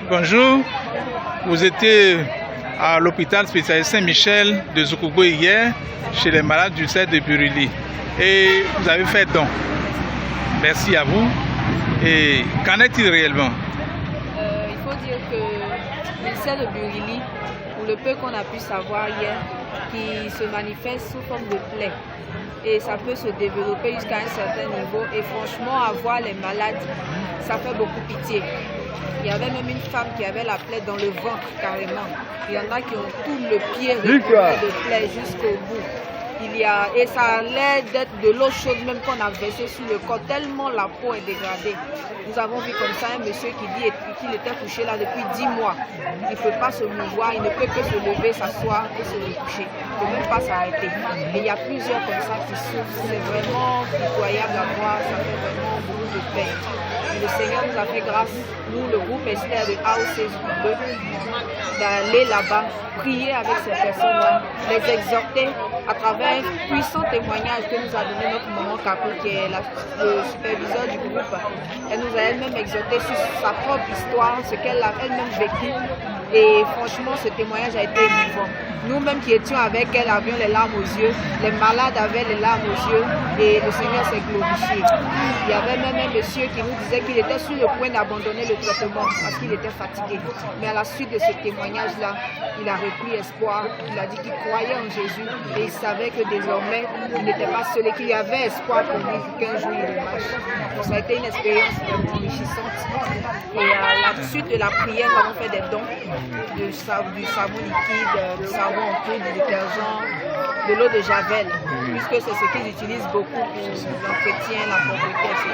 Bonjour, vous étiez à l'hôpital spécialisé Saint-Michel de Zoukougou hier chez les malades du CER de Burili et vous avez fait don. Merci à vous. Et qu'en est-il réellement? Il faut dire que le CER de Burili, pour le peu qu'on a pu savoir hier, qui se manifeste sous forme de plaie et ça peut se développer jusqu'à un certain niveau et franchement avoir les malades, ça fait beaucoup pitié. Il y avait même une femme qui avait la plaie dans le ventre carrément. Il y en a qui ont tout le pied recouvert de plaie jusqu'au bout. Et ça a l'air d'être de l'eau chaude même qu'on a versée sur le corps, tellement la peau est dégradée. Nous avons vu comme ça un monsieur qui dit qu'il était couché là depuis 10 mois. Il ne peut pas se mouvoir, il ne peut que se lever, s'asseoir et se recoucher. Il ne peut même pas s'arrêter. Et il y a plusieurs comme ça qui souffrent. C'est vraiment pitoyable à voir, ça fait vraiment beaucoup de peine. Le Seigneur nous a fait grâce, nous, le groupe Esther de AOC Zoukougou, d'aller là-bas, prier avec ces personnes-là, les exhorter à travers un puissant témoignage que nous a donné notre maman Kapou, qui est le superviseur du groupe. Elle nous a elle-même exhorté sur sa propre histoire, ce qu'elle a elle-même vécu. Et franchement, ce témoignage a été émouvant. Nous-mêmes qui étions avec elle avions les larmes aux yeux, les malades avaient les larmes aux yeux et le Seigneur s'est glorifié. Il y avait même un monsieur qui nous disait qu'il était sur le point d'abandonner le traitement parce qu'il était fatigué. Mais à la suite de ce témoignage-là, il a repris espoir, il a dit qu'il croyait en Jésus et il savait que désormais, il n'était pas seul et qu'il y avait espoir pour lui qu'un jour il marche. Donc ça a été une expérience vraiment enrichissante. Et à la suite de la prière, nous avons fait des dons du savon liquide, du savon en poudre, du détergent, de l'eau de Javel, puisque c'est ce qu'ils utilisent beaucoup pour l'entretien, la propreté, etc.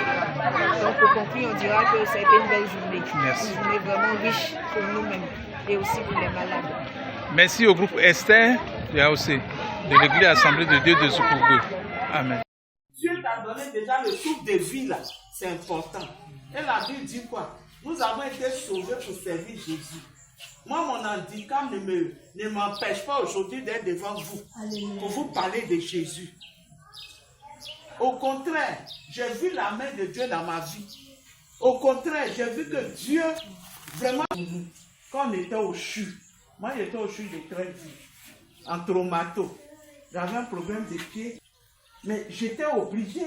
Donc pour conclure, on dira que ça a été une belle journée. Merci. Une journée vraiment riche pour nous-mêmes et aussi pour les malades. Merci au groupe Esther de AOC, de l'Église Assemblée de Dieu de Zoukougou. Amen. Dieu t'a donné déjà le souffle de vie là, c'est important. Et la Bible dit quoi? Nous avons été sauvés pour servir Jésus. Moi, mon handicap ne m'empêche pas aujourd'hui d'être devant vous pour vous parler de Jésus. Au contraire, j'ai vu la main de Dieu dans ma vie. Au contraire, j'ai vu que Dieu, vraiment, quand on était au CHU, moi j'étais au CHU de Trévis, en traumato. J'avais un problème de pied, mais j'étais obligé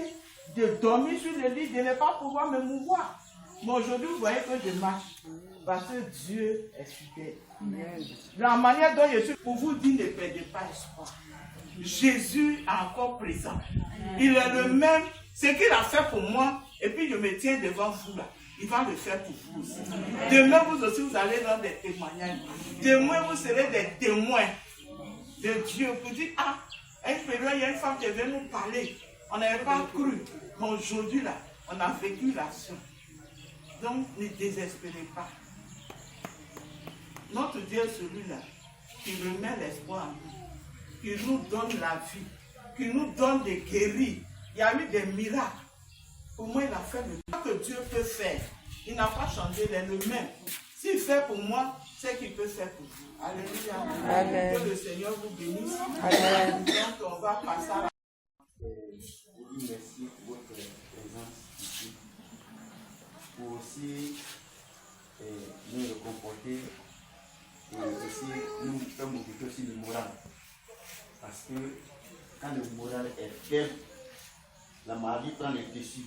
de dormir sur le lit, de ne pas pouvoir me mouvoir. Mais aujourd'hui, vous voyez que je marche. Parce que Dieu est fidèle. La manière dont je suis pour vous dire, ne perdez pas espoir. Jésus est encore présent. Il est le même. Ce qu'il a fait pour moi, et puis je me tiens devant vous là. Il va le faire pour vous aussi. Demain, vous aussi, vous allez rendre des témoignages. Demain, vous serez des témoins de Dieu. Vous dites, ah, une période, il y a une femme qui est venue nous parler. On n'avait pas cru. Mais aujourd'hui, là, on a vécu la suite. Donc, ne désespérez pas. Notre Dieu est celui-là qui remet l'espoir en nous, qui nous donne la vie, qui nous donne des guéris. Il y a eu des miracles. Pour moi, il a fait le temps que Dieu peut faire. Il n'a pas changé, il est le même. S'il fait pour moi, c'est qu'il peut faire pour vous. Alléluia. Amen. Que le Seigneur vous bénisse. Amen. Donc, on va passer à la... Merci pour votre présence ici. Pour aussi nous réconforter et aussi nous faire modifier aussi le moral. Parce que quand le moral est faible, la maladie prend le dessus.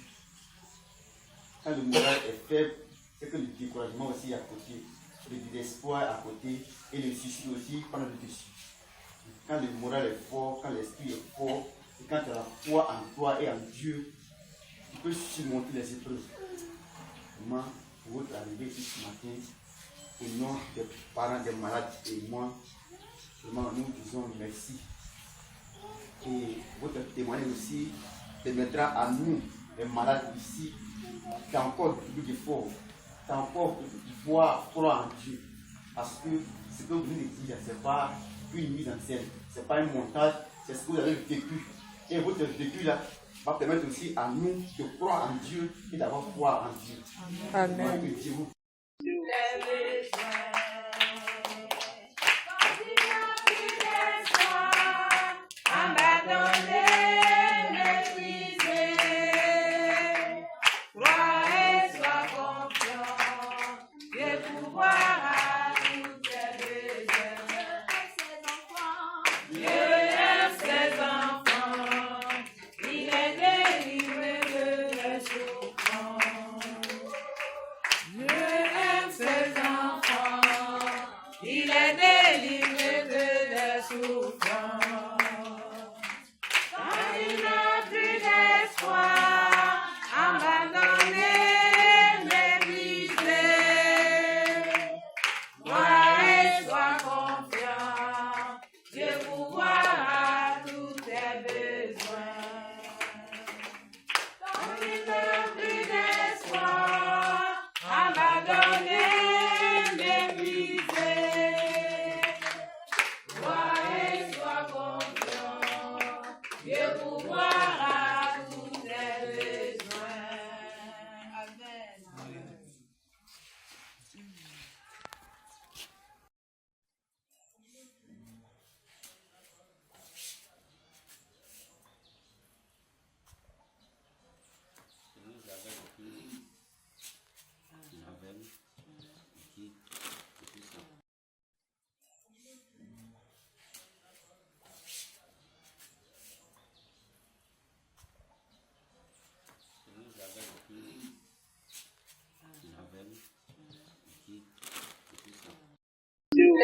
Quand le moral est faible, c'est que le découragement aussi est à côté, le désespoir à côté et le suicide aussi prend le dessus. Quand le moral est fort, quand l'esprit est fort, et quand tu as la foi en toi et en Dieu, tu peux surmonter les épreuves. Vraiment, pour votre arrivée ici ce matin, au nom des parents des malades et moi, vraiment nous disons merci. Et votre témoignage aussi permettra à nous, les malades ici, qui ont encore beaucoup d'efforts, qui ont encore voir froid en Dieu. Parce que ce que vous nous dites, ce n'est pas une mise en scène. Ce n'est pas un montage, c'est ce que vous avez vécu. Et votre vécu là va permettre aussi à nous de croire en Dieu et d'avoir foi en Dieu. Amen. Que Dieu vous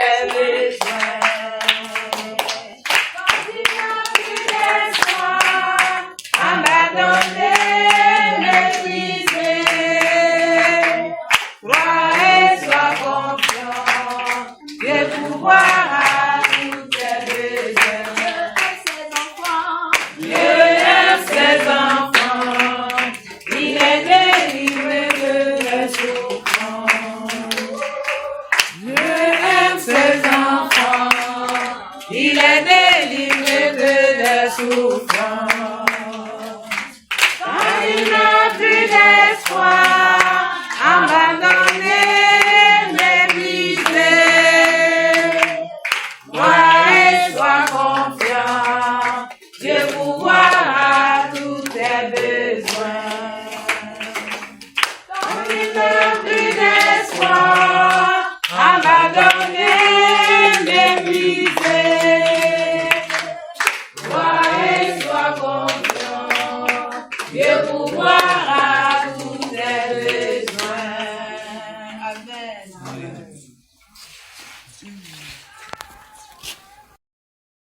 Amen.